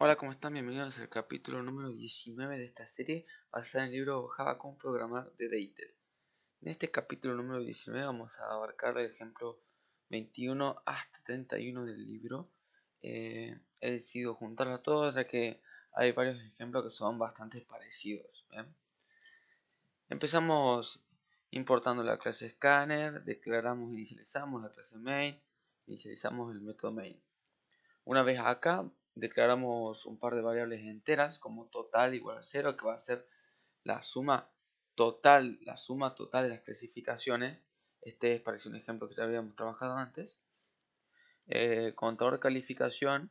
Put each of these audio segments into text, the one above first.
Hola, ¿cómo están? Bienvenidos al capítulo número 19 de esta serie basada en el libro Java Cómo Programar de Deitel. En este capítulo número 19 vamos a abarcar el ejemplo 21 hasta 31 del libro. He decidido juntarlos a todos ya que hay varios ejemplos que son bastante parecidos. ¿Bien? Empezamos importando la clase scanner, declaramos e inicializamos la clase main, inicializamos el método main. Una vez acá, declaramos un par de variables enteras como total igual a 0, que va a ser la suma total de las clasificaciones. Este es parecido a un ejemplo que ya habíamos trabajado antes. Contador de calificación,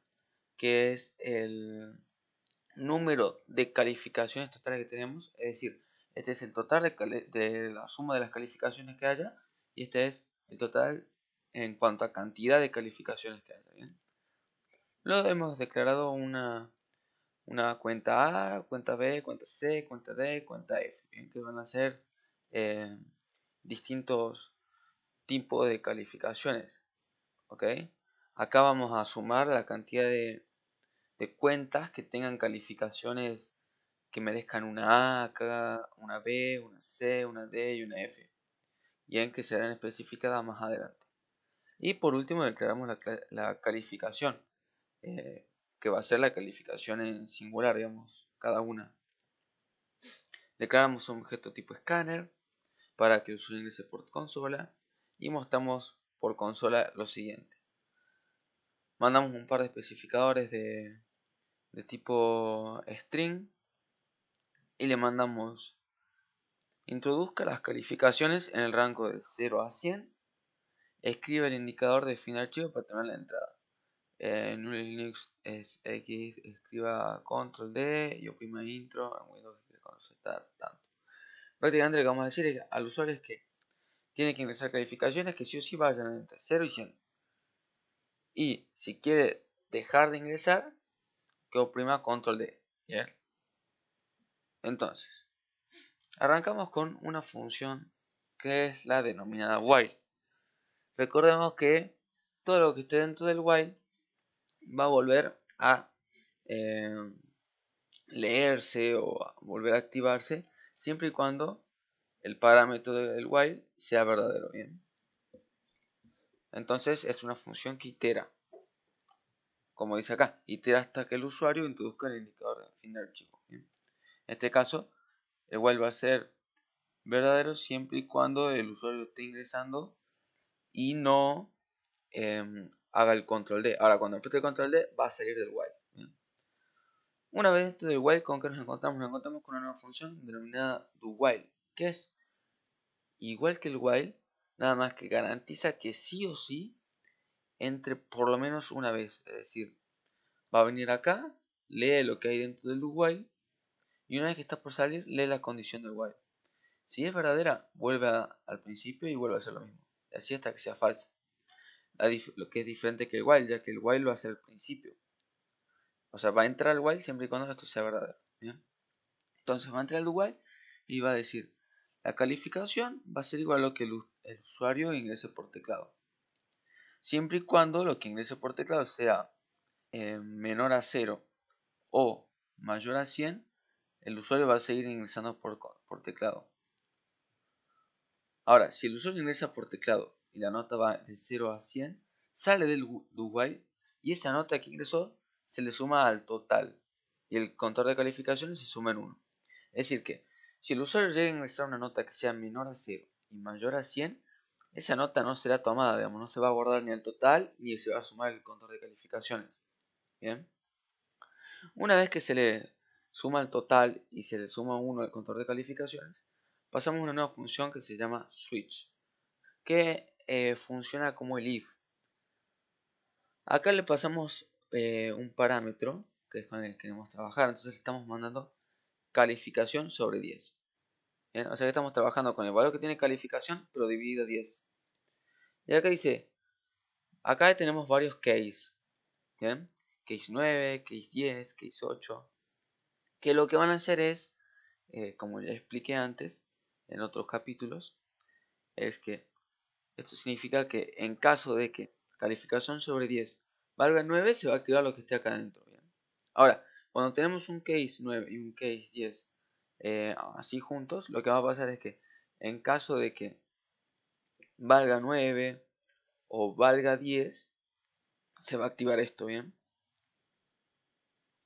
que es el número de calificaciones totales que tenemos, es decir, este es el total de la suma de las calificaciones que haya, y este es el total en cuanto a cantidad de calificaciones que haya. ¿Bien? Luego hemos declarado una cuenta A, cuenta B, cuenta C, cuenta D, cuenta F, ¿bien? Que van a ser distintos tipos de calificaciones. ¿Ok? Acá vamos a sumar la cantidad de cuentas que tengan calificaciones que merezcan una A, acá, una B, una C, una D y una F, bien, que serán especificadas más adelante. Y por último declaramos la calificación, que va a ser la calificación en singular, digamos, cada una. Declaramos un objeto tipo scanner para que el usuario ingrese por consola y mostramos por consola lo siguiente. Mandamos un par de especificadores de tipo string y le mandamos introduzca las calificaciones en el rango de 0 a 100. Escribe el indicador de fin de archivo para tener la entrada. En Linux es X, escriba control D y oprima intro. En Windows está tanto. Prácticamente lo que vamos a decir al usuario es que tiene que ingresar calificaciones que sí o sí vayan entre 0 y 100. Y si quiere dejar de ingresar, que oprima control D. ¿Bien? Entonces, arrancamos con una función que es la denominada while. Recordemos que todo lo que esté dentro del while va a volver a leerse o a volver a activarse siempre y cuando el parámetro del while sea verdadero. Bien, entonces es una función que itera, como dice acá, itera hasta que el usuario introduzca el indicador de fin de archivo. Bien, en este caso el while va a ser verdadero siempre y cuando el usuario esté ingresando y no haga el control D. Ahora, cuando apriete el control D, va a salir del while. Bien. Una vez dentro del while, ¿con qué nos encontramos? Nos encontramos con una nueva función denominada doWhile, que es igual que el while, nada más que garantiza que sí o sí entre por lo menos una vez. Es decir, va a venir acá, lee lo que hay dentro del doWhile, y una vez que está por salir, lee la condición del while. Si es verdadera, vuelve al principio y vuelve a hacer lo mismo. Y así hasta que sea falsa. Lo que es diferente que el while, ya que el while va a ser el principio. O sea, va a entrar al while siempre y cuando esto sea verdadero. ¿Bien? Entonces va a entrar al while y va a decir, la calificación va a ser igual a lo que el usuario ingrese por teclado. Siempre y cuando lo que ingrese por teclado sea menor a 0 o mayor a 100, el usuario va a seguir ingresando por teclado. Ahora, si el usuario ingresa por teclado y la nota va de 0 a 100, sale del do while y esa nota que ingresó se le suma al total y el contador de calificaciones se suma en 1. Es decir que si el usuario llega a ingresar una nota que sea menor a 0 y mayor a 100, esa nota no será tomada, digamos, no se va a guardar ni al total ni se va a sumar el contador de calificaciones. Bien. Una vez que se le suma el total y se le suma 1 al contador de calificaciones, pasamos a una nueva función que se llama switch, que funciona como el if. Acá le pasamos un parámetro, que es con el que queremos trabajar, entonces le estamos mandando calificación sobre 10. ¿Bien? O sea que estamos trabajando con el valor que tiene calificación, pero dividido 10. Y acá dice, acá tenemos varios case. ¿Bien? Case 9, case 10, case 8. Que lo que van a hacer es, como ya expliqué antes, en otros capítulos, es que esto significa que en caso de que calificación sobre 10 valga 9, se va a activar lo que esté acá adentro. ¿Bien? Ahora, cuando tenemos un case 9 y un case 10 así juntos, lo que va a pasar es que en caso de que valga 9 o valga 10, se va a activar esto, ¿bien?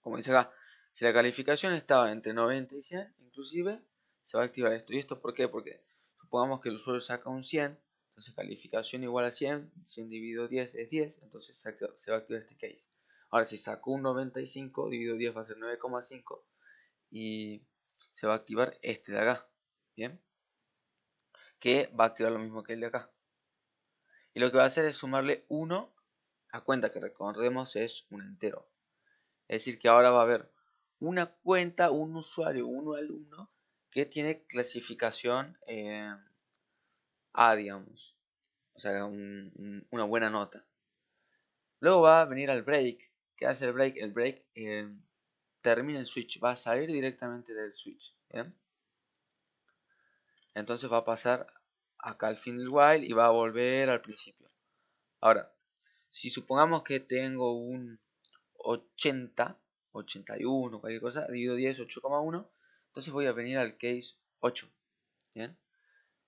Como dice acá, si la calificación estaba entre 90 y 100, inclusive, se va a activar esto. ¿Y esto por qué? Porque supongamos que el usuario saca un 100, entonces calificación igual a 100, 100 dividido 10 es 10, entonces se va a activar este case. Ahora, si sacó un 95, dividido 10 va a ser 9,5 y se va a activar este de acá, ¿bien? Que va a activar lo mismo que el de acá. Y lo que va a hacer es sumarle 1 a cuenta, que recordemos es un entero. Es decir, que ahora va a haber una cuenta, un usuario, un alumno que tiene clasificación A, digamos. O sea, una buena nota. Luego va a venir al break. ¿Qué hace el break? El break termina el switch. Va a salir directamente del switch. ¿Bien? Entonces va a pasar acá al fin del while y va a volver al principio. Ahora, si supongamos que tengo un 80, 81, cualquier cosa, divido 10, 8,1, entonces voy a venir al case 8, ¿bien?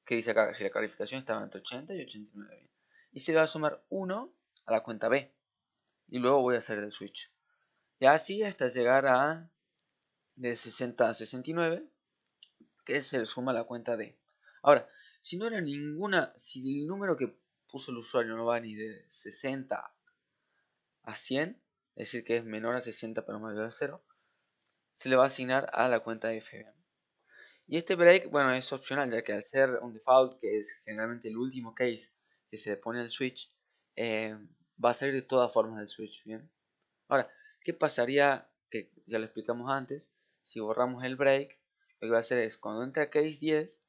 Que dice acá, si la calificación estaba entre 80 y 89, ¿bien? Y se le va a sumar 1 a la cuenta B, y luego voy a hacer el switch. Y así hasta llegar a de 60 a 69, que se le suma a la cuenta D. Ahora, si no era ninguna, si el número que puso el usuario no va ni de 60 a 100, es decir que es menor a 60 pero mayor a 0, se le va a asignar a la cuenta F. Y este break, bueno, es opcional, ya que al ser un default, que es generalmente el último case que se pone el switch, va a salir de todas formas del switch, ¿bien? Ahora, ¿qué pasaría? Que ya lo explicamos antes, si borramos el break, lo que va a hacer es, cuando entra case 10,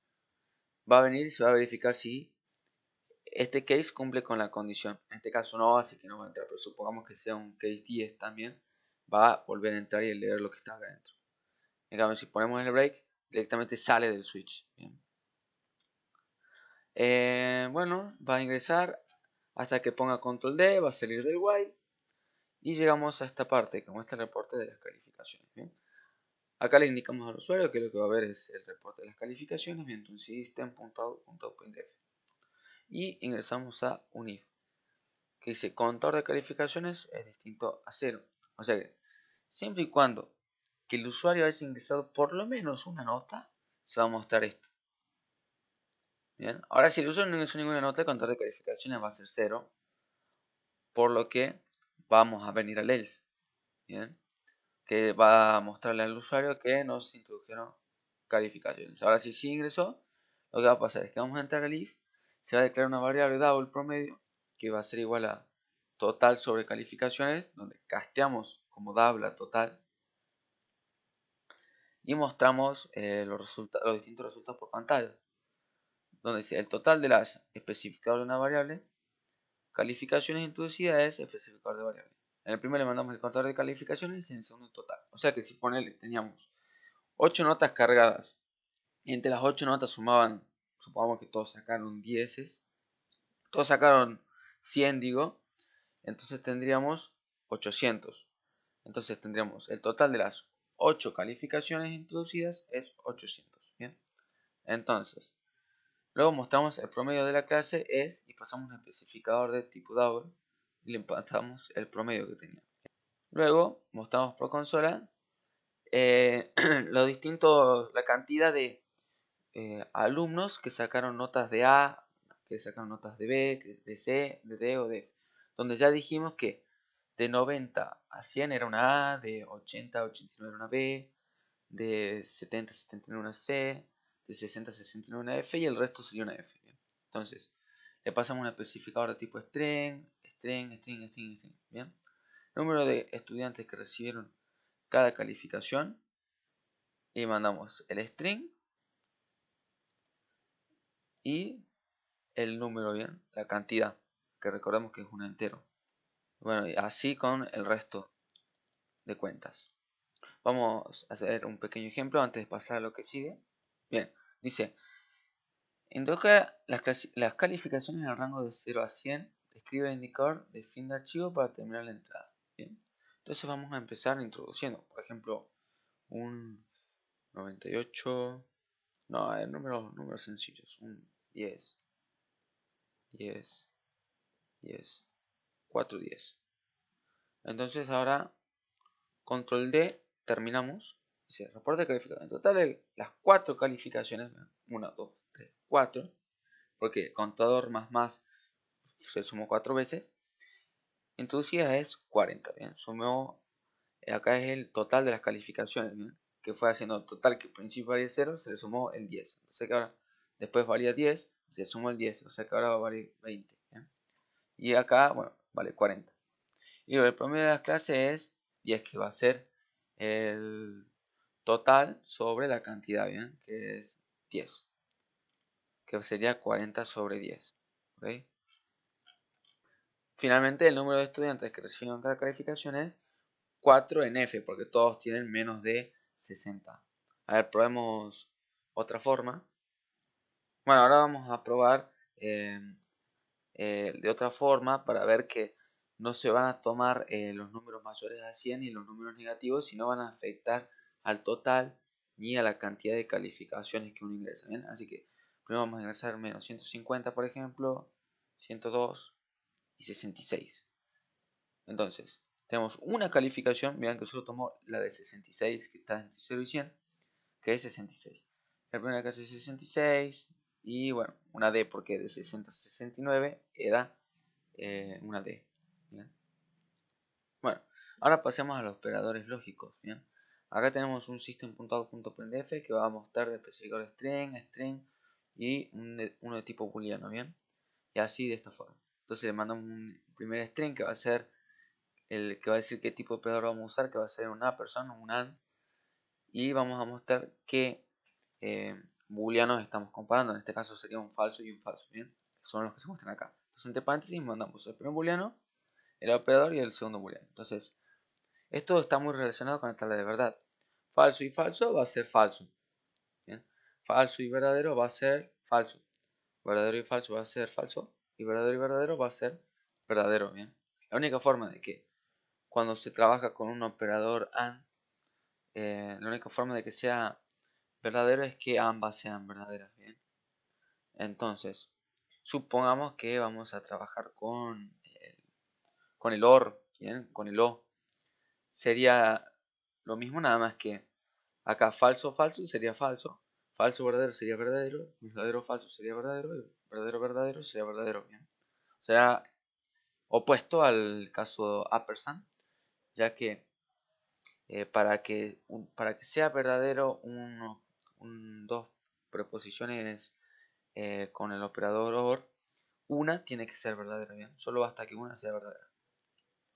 va a venir y se va a verificar si este case cumple con la condición. En este caso no, así que no va a entrar, pero supongamos que sea un case 10 también, va a volver a entrar y a leer lo que está acá adentro. En cambio, si ponemos el break, directamente sale del switch. ¿Bien? Bueno, va a ingresar hasta que ponga control D, va a salir del while y llegamos a esta parte que muestra el reporte de las calificaciones. ¿Bien? Acá le indicamos al usuario que lo que va a ver es el reporte de las calificaciones mediante un system.out.printf y ingresamos a un if que dice contador de calificaciones es distinto a 0. O sea que siempre y cuando que el usuario haya ingresado por lo menos una nota, se va a mostrar esto. Bien, ahora si el usuario no ingresó ninguna nota, el contador de calificaciones va a ser 0, por lo que vamos a venir al else. Bien, que va a mostrarle al usuario que no se introdujeron calificaciones. Ahora si sí ingresó, lo que va a pasar es que vamos a entrar al if, se va a declarar una variable dado el promedio, que va a ser igual a total sobre calificaciones, donde casteamos como dabla total y mostramos los distintos resultados por pantalla, donde dice el total de las especificador de una variable, calificaciones introducidas es especificador de variable. En el primero le mandamos el contador de calificaciones y en el segundo el total. O sea que si teníamos 8 notas cargadas y entre las 8 notas sumaban, supongamos que todos sacaron 10, todos sacaron 100, digo, entonces tendríamos 800. Entonces tendríamos el total de las 8 calificaciones introducidas es 800. ¿Bien? Entonces, luego mostramos el promedio de la clase es y pasamos un especificador de tipo double y le pasamos el promedio que tenía. Luego mostramos por consola la cantidad de alumnos que sacaron notas de A, que sacaron notas de B, de C, de D o de F. Donde ya dijimos que de 90 a 100 era una A, de 80 a 89 era una B, de 70 a 79 una C, de 60 a 69 una F y el resto sería una F. ¿Bien? Entonces, le pasamos un especificador de tipo string, string, string, string, string. ¿Bien? Número de estudiantes que recibieron cada calificación y mandamos el string y el número, bien, la cantidad, que recordemos que es un entero. Bueno, y así con el resto de cuentas. Vamos a hacer un pequeño ejemplo antes de pasar a lo que sigue. Bien, dice, introduce las calificaciones en el rango de 0 a 100, describe el indicador de fin de archivo para terminar la entrada. Bien. Entonces vamos a empezar introduciendo, por ejemplo, un 98, no, números sencillos, un 10, 10, 10, 4, 10. Entonces ahora, control D, terminamos. Dice, reporte de calificación. En total de las 4 calificaciones, 1, 2, 3, 4, porque contador más se sumó 4 veces. Introducida es 40, bien. Sumó, acá es el total de las calificaciones, bien, que fue haciendo total que al principio valía 0, se le sumó el 10. O sea que ahora, después valía 10, se sumó el 10, o sea que ahora va a valer 20. ¿Bien? Y acá, bueno, vale 40. Y el promedio de las clases es 10, que va a ser el total sobre la cantidad, ¿bien? Que es 10, que sería 40 sobre 10. ¿Okay? Finalmente, el número de estudiantes que recibieron cada calificación es 4 en F, porque todos tienen menos de 60. A ver, probemos otra forma. Bueno, ahora vamos a probar de otra forma para ver que no se van a tomar los números mayores a 100 y los números negativos, sino van a afectar al total ni a la cantidad de calificaciones que uno ingresa. ¿Bien? Así que primero vamos a ingresar menos 150, por ejemplo, 102 y 66. Entonces, tenemos una calificación, vean que solo tomó la de 66, que está entre 0 y 100, que es 66. La primera clase es 66, y bueno, una D, porque de 60 a 69 era una D. ¿Bien? Bueno, ahora pasemos a los operadores lógicos. ¿Bien? Acá tenemos un system.out.printf que va a mostrar el especificador string y uno de tipo booleano. ¿Bien? Y así de esta forma. Entonces le mandamos un primer string que va a ser el que va a decir qué tipo de operador vamos a usar, que va a ser una persona, un AND, y vamos a mostrar qué booleanos estamos comparando. En este caso sería un falso y un falso, ¿bien? Son los que se muestran acá. Entonces entre paréntesis mandamos el primer booleano, el operador y el segundo booleano. Entonces, esto está muy relacionado con la tabla de verdad. Falso y falso va a ser falso, ¿bien? Falso y verdadero va a ser falso. Verdadero y falso va a ser falso. Y verdadero va a ser verdadero, ¿bien? La única forma de que cuando se trabaja con un operador AND, la única forma de que sea verdadero es que ambas sean verdaderas, ¿bien? Entonces, supongamos que vamos a trabajar con el OR, ¿bien? Con el O. Sería lo mismo, nada más que acá falso, falso sería falso. Falso, verdadero sería verdadero. Verdadero, falso sería verdadero. Y verdadero, verdadero sería verdadero, ¿bien? Será opuesto al caso ampersand, ya que para que sea verdadero dos preposiciones con el operador OR, una tiene que ser verdadera, ¿bien? Solo basta que una sea verdadera.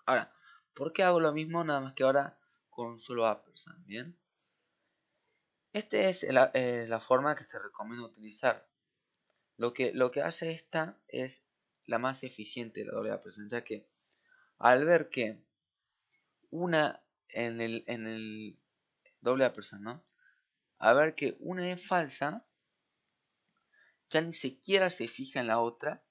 Ahora, ¿por qué hago lo mismo nada más que ahora con un solo ampersand? ¿Bien? Esta es la forma que se recomienda utilizar. Lo que hace esta es la más eficiente de la doble ampersand, ya que al ver que una en el doble ampersand, ¿no? A ver que una es falsa, ya ni siquiera se fija en la otra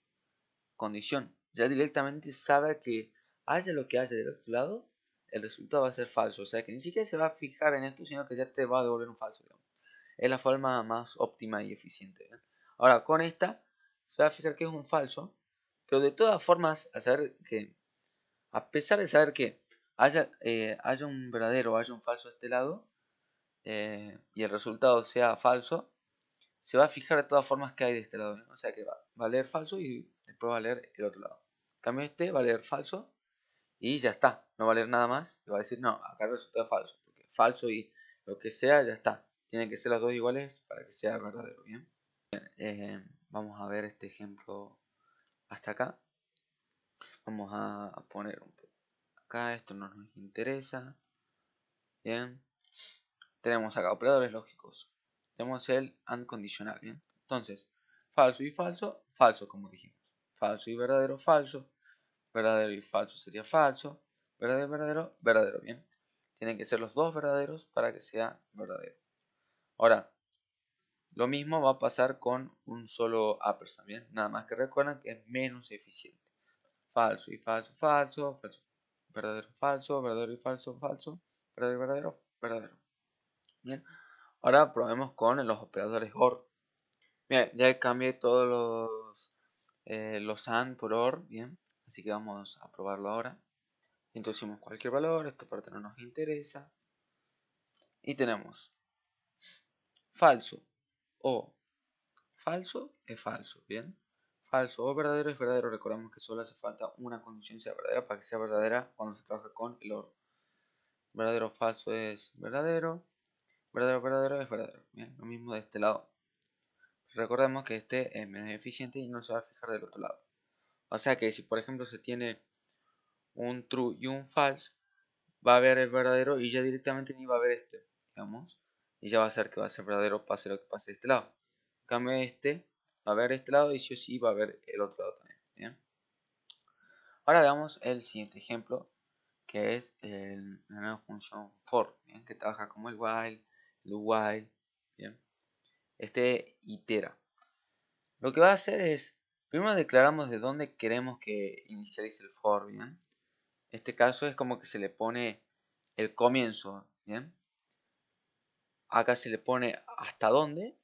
condición. Ya directamente sabe que haya lo que haya del otro lado, el resultado va a ser falso. O sea que ni siquiera se va a fijar en esto, sino que ya te va a devolver un falso, digamos. Es la forma más óptima y eficiente. ¿Bien? Ahora, con esta, se va a fijar que es un falso, pero de todas formas, a pesar de saber que haya un verdadero o haya un falso a este lado, y el resultado sea falso, se va a fijar de todas formas que hay de este lado. ¿Bien? O sea que va a leer falso y después va a leer el otro lado. En cambio este va a leer falso y ya está. No va a leer nada más y va a decir, no, acá el resultado es falso. Porque falso y lo que sea, ya está. Tienen que ser los dos iguales para que sea verdadero. Bien. Vamos a ver este ejemplo hasta acá. Vamos a poner un poco acá. Esto no nos interesa. Bien. Tenemos acá operadores lógicos. Tenemos el AND condicional. Bien. Entonces, falso y falso, falso como dijimos. Falso y verdadero, falso. Verdadero y falso sería falso. Verdadero, verdadero, verdadero. Bien. Tienen que ser los dos verdaderos para que sea verdadero. Ahora, lo mismo va a pasar con un solo ampersand. Bien. Nada más que recuerden que es menos eficiente. Falso y falso, falso, falso. verdadero, falso, verdadero y falso, falso, verdadero, verdadero, verdadero. Bien, ahora probemos con los operadores OR. Bien, ya cambié todos los AND por OR, bien, así que vamos a probarlo ahora. Introducimos cualquier valor, esta parte no nos interesa. Y tenemos falso o falso es falso, bien. Falso o verdadero es verdadero. Recordemos que solo hace falta una condición sea verdadera para que sea verdadera cuando se trabaja con el OR. Verdadero o falso es verdadero. Verdadero verdadero es verdadero. Bien, lo mismo de este lado. Recordemos que este es menos eficiente y no se va a fijar del otro lado. O sea que si por ejemplo se tiene un true y un false, va a haber el verdadero y ya directamente ni va a haber este, digamos. Y ya va a ser que va a ser verdadero pase lo que pase de este lado. En cambio este va a haber este lado y sí o sí va a haber el otro lado también. ¿Bien? Ahora veamos el siguiente ejemplo, que es la nueva función for, ¿bien? Que trabaja como el while, ¿bien? Este itera. Lo que va a hacer es, primero declaramos de dónde queremos que inicialice el for, ¿bien? Este caso es como que se le pone el comienzo, ¿bien? Acá se le pone hasta dónde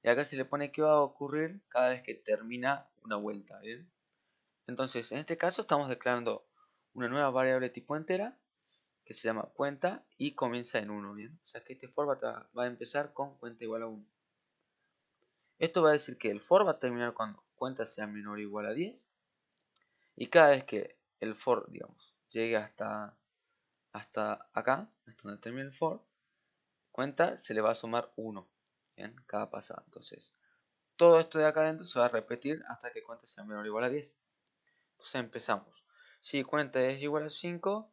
y acá se le pone qué va a ocurrir cada vez que termina una vuelta, ¿bien? Entonces, en este caso estamos declarando una nueva variable tipo entera que se llama cuenta y comienza en 1, ¿bien? O sea que este for va a empezar con cuenta igual a 1. Esto va a decir que el for va a terminar cuando cuenta sea menor o igual a 10 y cada vez que el for, digamos, llegue hasta acá, hasta donde termine el for, cuenta se le va a sumar 1, ¿bien? Cada pasada. Entonces, todo esto de acá adentro se va a repetir hasta que cuenta sea menor o igual a 10. Entonces empezamos. Si cuenta es igual a 5,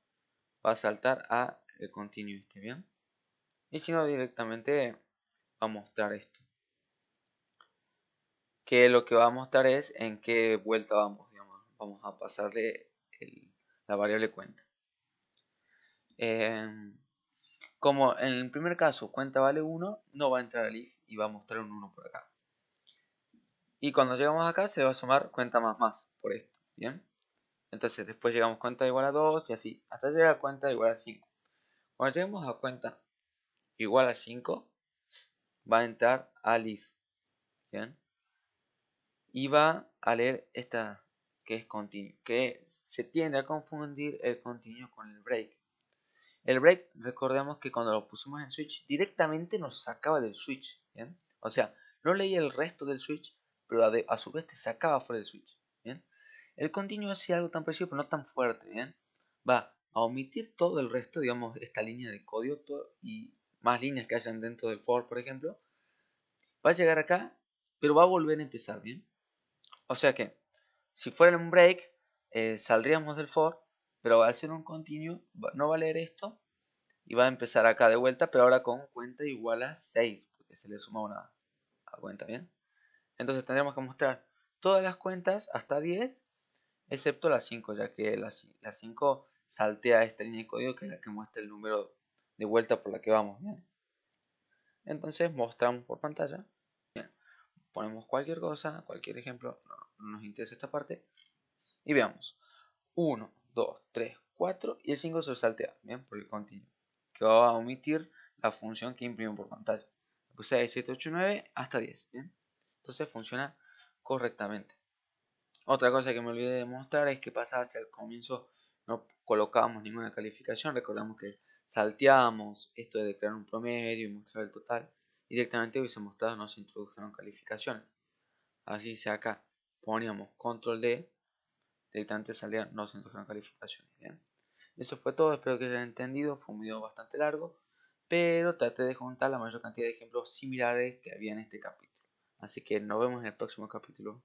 va a saltar a el continuo este, ¿bien? Y si no, directamente va a mostrar esto. Que lo que va a mostrar es en qué vuelta vamos, digamos. Vamos a pasarle la variable cuenta. Como en el primer caso cuenta vale 1, no va a entrar al if y va a mostrar un 1 por acá. Y cuando llegamos acá se va a sumar cuenta más por esto, ¿bien? Entonces después llegamos cuenta igual a 2 y así, hasta llegar a cuenta igual a 5. Cuando lleguemos a cuenta igual a 5, va a entrar al if, ¿bien? Y va a leer esta que es continuo, que se tiende a confundir el continuo con el break. El break, recordemos que cuando lo pusimos en switch, directamente nos sacaba del switch, ¿bien? O sea, no leía el resto del switch, pero a su vez te sacaba fuera del switch, ¿bien? El continuo hacía algo tan parecido, pero no tan fuerte, ¿bien? Va a omitir todo el resto, digamos, esta línea de código y más líneas que hayan dentro del for, por ejemplo. Va a llegar acá, pero va a volver a empezar, ¿bien? O sea que, si fuera un break, saldríamos del for, pero al ser un continuo, no va a leer esto y va a empezar acá de vuelta, pero ahora con cuenta igual a 6, porque se le suma una cuenta, ¿bien? Entonces tendremos que mostrar todas las cuentas hasta 10, excepto las 5, ya que las 5 saltea esta línea de código que es la que muestra el número de vuelta por la que vamos, ¿bien? Entonces mostramos por pantalla, ¿bien? Ponemos cualquier cosa, cualquier ejemplo, no nos interesa esta parte, y veamos. 1, 2, 3, 4 y el 5 se saltea, ¿bien? Por el continuo, que va a omitir la función que imprime por pantalla. Pues 6, 7, 8, 9 hasta 10, ¿bien? Entonces funciona correctamente. Otra cosa que me olvidé de mostrar es que pasaba hacia el comienzo no colocábamos ninguna calificación. Recordamos que salteábamos esto de crear un promedio y mostrar el total. Y directamente hubiese mostrado no se introdujeron calificaciones. Así sea acá poníamos control D, directamente salía no se introdujeron calificaciones. ¿Bien? Eso fue todo, espero que hayan entendido. Fue un video bastante largo, pero traté de juntar la mayor cantidad de ejemplos similares que había en este capítulo. Así que nos vemos en el próximo capítulo.